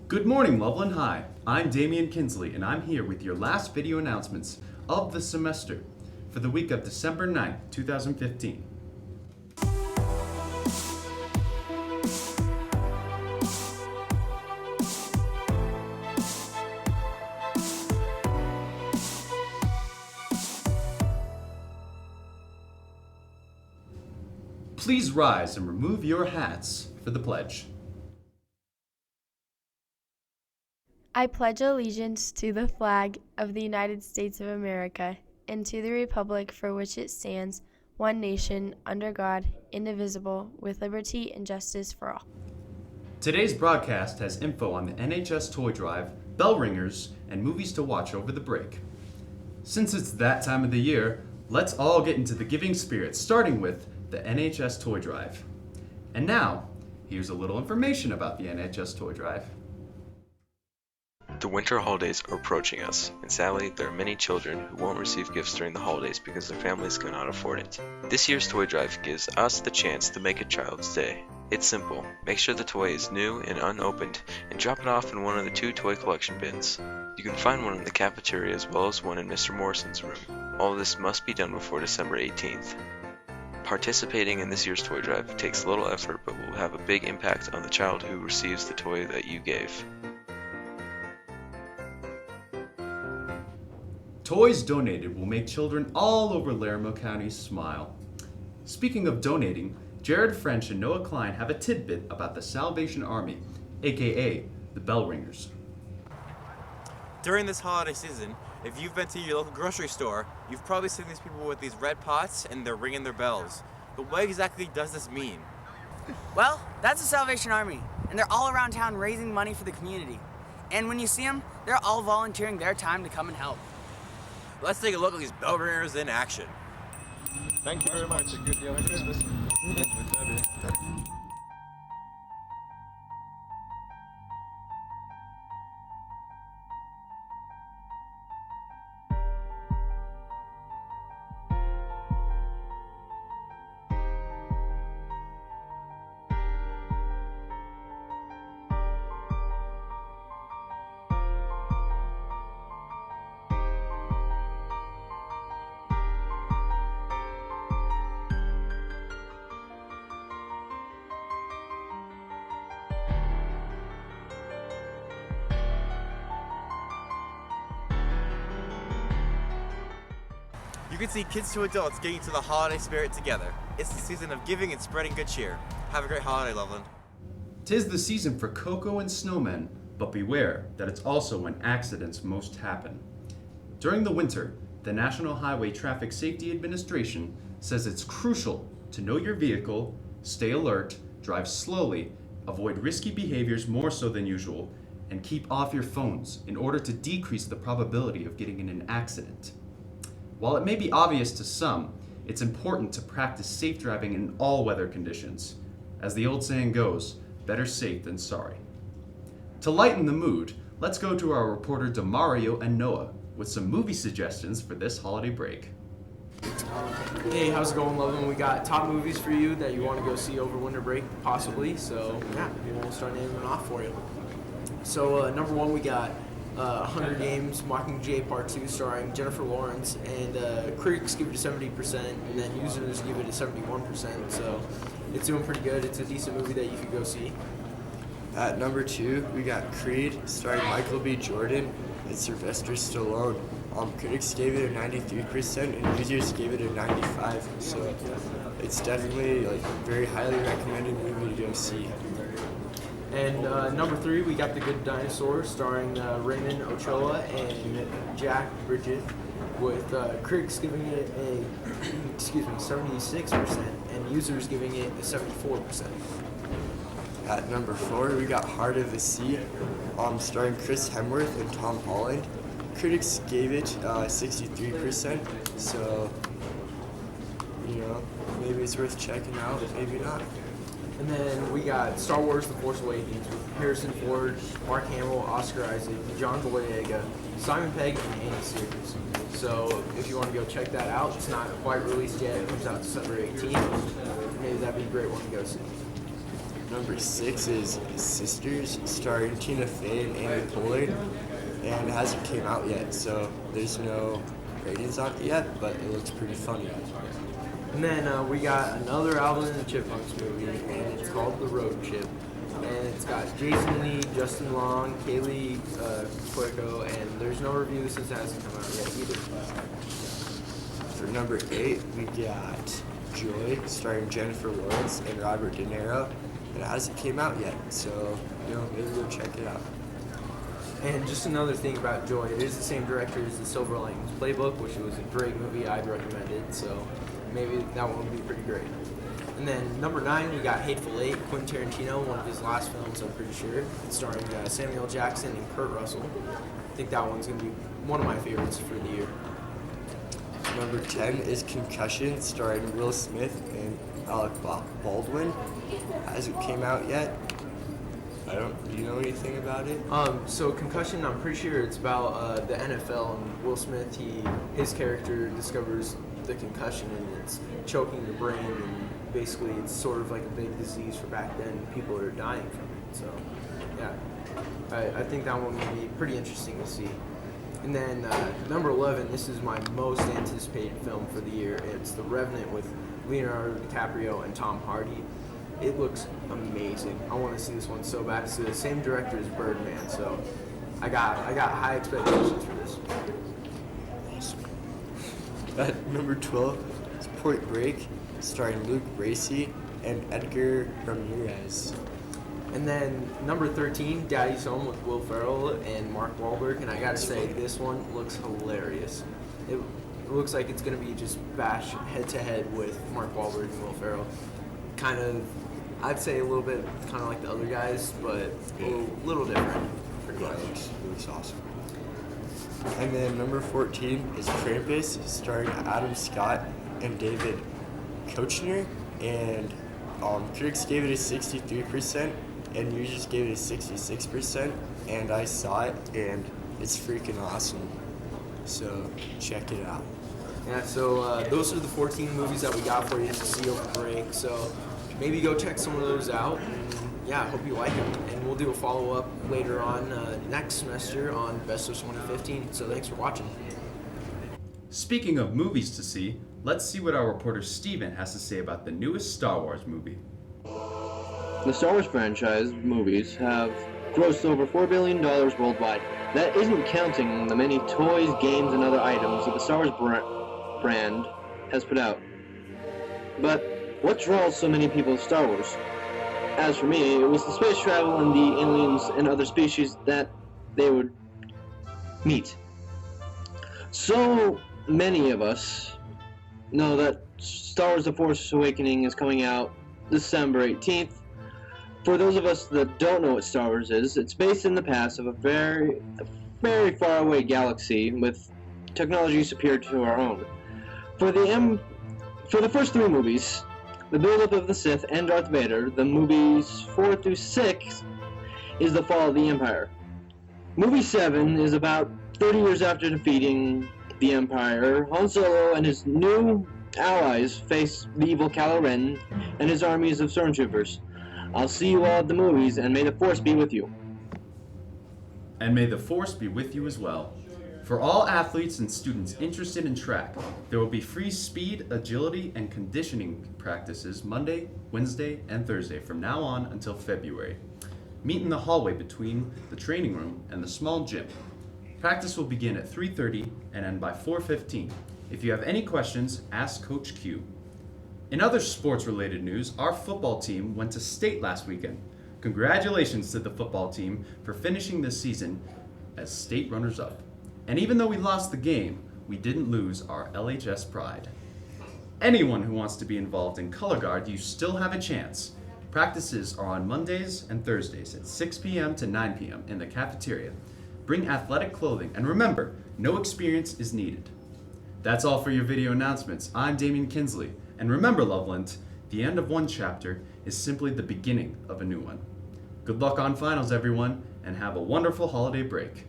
Good morning, Loveland High. I'm Damian Kinsley, and I'm here with your last video announcements of the semester for the week of December 9th, 2015. Please rise and remove your hats for the pledge. I pledge allegiance to the flag of the United States of America and to the republic for which it stands, one nation, under God, indivisible, with liberty and justice for all. Today's broadcast has info on the NHS Toy Drive, bell ringers, and movies to watch over the break. Since it's that time of the year, let's all get into the giving spirit, starting with the NHS Toy Drive. And now, here's a little information about the NHS Toy Drive. The winter holidays are approaching us, and sadly, there are many children who won't receive gifts during the holidays because their families cannot afford it. This year's toy drive gives us the chance to make a child's day. It's simple. Make sure the toy is new and unopened, and drop it off in one of the 2 toy collection bins. You can find one in the cafeteria as well as one in Mr. Morrison's room. All of this must be done before December 18th. Participating in this year's toy drive takes little effort but will have a big impact on the child who receives the toy that you gave. Toys donated will make children all over Larimer County smile. Speaking of donating, Jared French and Noah Klein have a tidbit about the Salvation Army, aka the Bell Ringers. During this holiday season, if you've been to your local grocery store, you've probably seen these people with these red pots and they're ringing their bells. But what exactly does this mean? Well, that's the Salvation Army, and they're all around town raising money for the community. And when you see them, they're all volunteering their time to come and help. Let's take a look at these bell ringers in action. Thank you very much. A good deal for Christmas. You can see kids to adults getting into the holiday spirit together. It's the season of giving and spreading good cheer. Have a great holiday, Loveland. 'Tis the season for cocoa and snowmen, but beware that it's also when accidents most happen. During the winter, the National Highway Traffic Safety Administration says it's crucial to know your vehicle, stay alert, drive slowly, avoid risky behaviors more so than usual, and keep off your phones in order to decrease the probability of getting in an accident. While it may be obvious to some, it's important to practice safe driving in all weather conditions. As the old saying goes, better safe than sorry. To lighten the mood, let's go to our reporter Demario and Noah with some movie suggestions for this holiday break. Hey, how's it going, Loveland? We got top movies for you that you want to go see over winter break, possibly. So, yeah, we'll start naming them off for you. So, number 1, we got Hunger Games Mockingjay Part 2 starring Jennifer Lawrence, and critics give it a 70%, and then users give it a 71%, so it's doing pretty good. It's a decent movie that you could go see. At number 2, we got Creed, starring Michael B. Jordan and Sylvester Stallone. Critics gave it a 93%, and users gave it a 95%, so it's definitely a very highly recommended movie to go see. And number 3, we got The Good Dinosaur, starring Raymond Ochoa and Jack Bridges, with critics giving it a 76% and users giving it a 74%. At number 4, we got Heart of the Sea, starring Chris Hemsworth and Tom Holland. Critics gave it 63%, so maybe it's worth checking out, maybe not. And then we got Star Wars The Force Awakens with Harrison Ford, Mark Hamill, Oscar Isaac, John Boyega, Simon Pegg, and Andy Serkis. So if you want to go check that out, it's not quite released yet. It comes out December 18th. Maybe that'd be a great one to go see. Number 6 is Sisters, starring Tina Fey and Amy Poehler, and it hasn't came out yet, so there's no ratings on it yet, but it looks pretty funny. And then we got another Alvin and the Chipmunks movie, and it's called The Road Chip. And it's got Jason Lee, Justin Long, Kaylee Cuoco, and there's no review since it hasn't come out yet either. For number 8, we got Joy, starring Jennifer Lawrence and Robert De Niro, and it hasn't came out yet, so maybe go check it out. And just another thing about Joy, it is the same director as The Silver Linings Playbook, which was a great movie. I'd recommend it, so maybe that one would be pretty great. And then number 9, we got Hateful Eight, Quentin Tarantino, one of his last films, I'm pretty sure. It's starring Samuel Jackson and Kurt Russell. I think that one's going to be one of my favorites for the year. Number 10 is Concussion, starring Will Smith and Alec Baldwin. Hasn't came out yet. Do you know anything about it? So Concussion, I'm pretty sure it's about the NFL, and Will Smith, his character discovers the concussion, and it's choking the brain, and basically it's sort of like a big disease for back then. People are dying from it, so yeah. I think that one would be pretty interesting to see. And then number 11, this is my most anticipated film for the year. It's The Revenant with Leonardo DiCaprio and Tom Hardy. It looks amazing. I want to see this one so bad. It's the same director as Birdman, so I got high expectations for this. Awesome. At number 12 is Point Break, starring Luke Bracey and Edgar Ramirez. And then number 13, Daddy's Home with Will Ferrell and Mark Wahlberg, and I gotta say, this one looks hilarious. It looks like it's gonna be just bash head to head with Mark Wahlberg and Will Ferrell. Kind of, I'd say a little bit kind of like the other guys, but a little different. Pretty much. It looks awesome. And then number 14 is Krampus, starring Adam Scott and David Koechner, and critics gave it a 63%, and users gave it a 66%, and I saw it, and it's freaking awesome. So check it out. Yeah, so those are the 14 movies that we got for you to see over break. So maybe go check some of those out. And yeah, I hope you like them. And we'll do a follow-up later on next semester on Best of 2015. So thanks for watching. Speaking of movies to see, let's see what our reporter Steven has to say about the newest Star Wars movie. The Star Wars franchise movies have grossed over $4 billion worldwide. That isn't counting the many toys, games, and other items that the Star Wars brand has put out. But what draws so many people to Star Wars? As for me, it was the space travel and the aliens and other species that they would meet. So many of us know that Star Wars The Force Awakening is coming out December 18th. For those of us that don't know what Star Wars is, it's based in the past of a very far away galaxy with technology superior to our own. For the first 3 movies, the build-up of the Sith and Darth Vader, the movies 4 through 6 is the fall of the Empire. Movie 7 is about 30 years after defeating the Empire. Han Solo and his new allies face the evil Kylo Ren and his armies of stormtroopers. I'll see you all at the movies, and may the Force be with you. And may the Force be with you as well. For all athletes and students interested in track, there will be free speed, agility, and conditioning practices Monday, Wednesday, and Thursday from now on until February. Meet in the hallway between the training room and the small gym. Practice will begin at 3:30 and end by 4:15. If you have any questions, ask Coach Q. In other sports-related news, our football team went to state last weekend. Congratulations to the football team for finishing this season as state runners-up. And even though we lost the game, we didn't lose our LHS pride. Anyone who wants to be involved in color guard, you still have a chance. Practices are on Mondays and Thursdays at 6 p.m. to 9 p.m. in the cafeteria. Bring athletic clothing, and remember, no experience is needed. That's all for your video announcements. I'm Damian Kinsley. And remember, Loveland, the end of one chapter is simply the beginning of a new one. Good luck on finals, everyone, and have a wonderful holiday break.